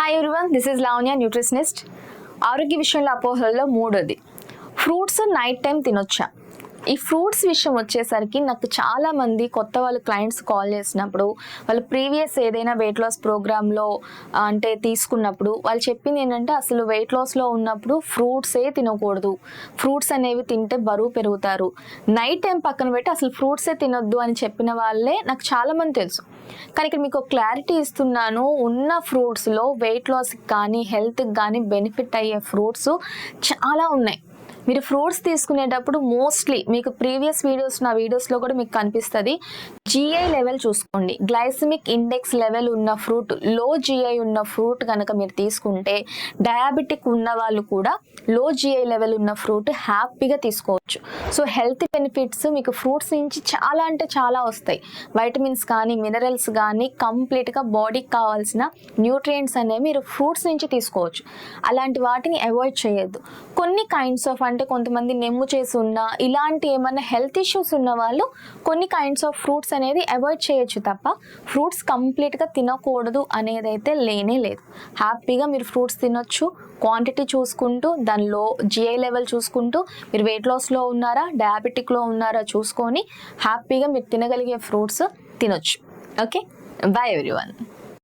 Hi everyone, this is Lavanya, nutritionist. ఆరోగ్య విషయంలో అపోహలలో మూడోది, ఫ్రూట్స్ నైట్ టైం తినొచ్చా? ఈ ఫ్రూట్స్ విషయం వచ్చేసరికి నాకు చాలామంది కొత్త వాళ్ళు క్లయింట్స్ కాల్ చేసినప్పుడు, వాళ్ళు ప్రీవియస్ ఏదైనా వెయిట్ లాస్ ప్రోగ్రాంలో అంటే తీసుకున్నప్పుడు వాళ్ళు చెప్పింది ఏంటంటే, అసలు వెయిట్ లాస్లో ఉన్నప్పుడు ఫ్రూట్సే తినకూడదు, ఫ్రూట్స్ అనేవి తింటే బరువు పెరుగుతారు, నైట్ టైం పక్కన పెట్టి అసలు ఫ్రూట్సే తినొద్దు అని చెప్పిన వాళ్ళే నాకు చాలామంది తెలుసు. కానీ ఇక్కడ మీకు క్లారిటీ ఇస్తున్నాను, ఉన్న ఫ్రూట్స్లో వెయిట్ లాస్కి కానీ హెల్త్కి కానీ బెనిఫిట్ అయ్యే ఫ్రూట్స్ చాలా ఉన్నాయి. మీరు ఫ్రూట్స్ తీసుకునేటప్పుడు మోస్ట్లీ మీకు ప్రీవియస్ వీడియోస్, నా వీడియోస్లో కూడా మీకు కనిపిస్తుంది, జిఐ లెవెల్ చూసుకోండి. గ్లైసెమిక్ ఇండెక్స్ లెవెల్ ఉన్న ఫ్రూట్, లో జిఐ ఉన్న ఫ్రూట్ కనుక మీరు తీసుకుంటే, డయాబెటిక్ ఉన్న వాళ్ళు కూడా లో జిఐ లెవెల్ ఉన్న ఫ్రూట్ హ్యాపీగా తీసుకోవచ్చు. సో హెల్త్ బెనిఫిట్స్ మీకు ఫ్రూట్స్ నుంచి చాలా అంటే చాలా వస్తాయి. వైటమిన్స్ కానీ మినరల్స్ కానీ కంప్లీట్గా బాడీకి కావాల్సిన న్యూట్రియంట్స్ అనేవి మీరు ఫ్రూట్స్ నుంచి తీసుకోవచ్చు. అలాంటి వాటిని అవాయిడ్ చేయొద్దు. కొన్ని కైండ్స్ ఆఫ్, అంటే కొంతమంది నెమ్ము చేసి ఉన్న ఇలాంటి ఏమైనా హెల్త్ ఇష్యూస్ ఉన్న వాళ్ళు కొన్ని కైండ్స్ ఆఫ్ ఫ్రూట్స్ అనేది అవాయిడ్ చేయొచ్చు తప్ప ఫ్రూట్స్ కంప్లీట్గా తినకూడదు అనేది అయితే లేనే లేదు. హ్యాపీగా మీరు ఫ్రూట్స్ తినొచ్చు, క్వాంటిటీ చూసుకుంటూ, దానిలో జిఐ లెవెల్ చూసుకుంటూ, మీరు వెయిట్ లాస్లో ఉన్నారా డయాబెటిక్లో ఉన్నారా చూసుకొని హ్యాపీగా మీరు తినగలిగే ఫ్రూట్స్ తినొచ్చు. Okay, by everyone.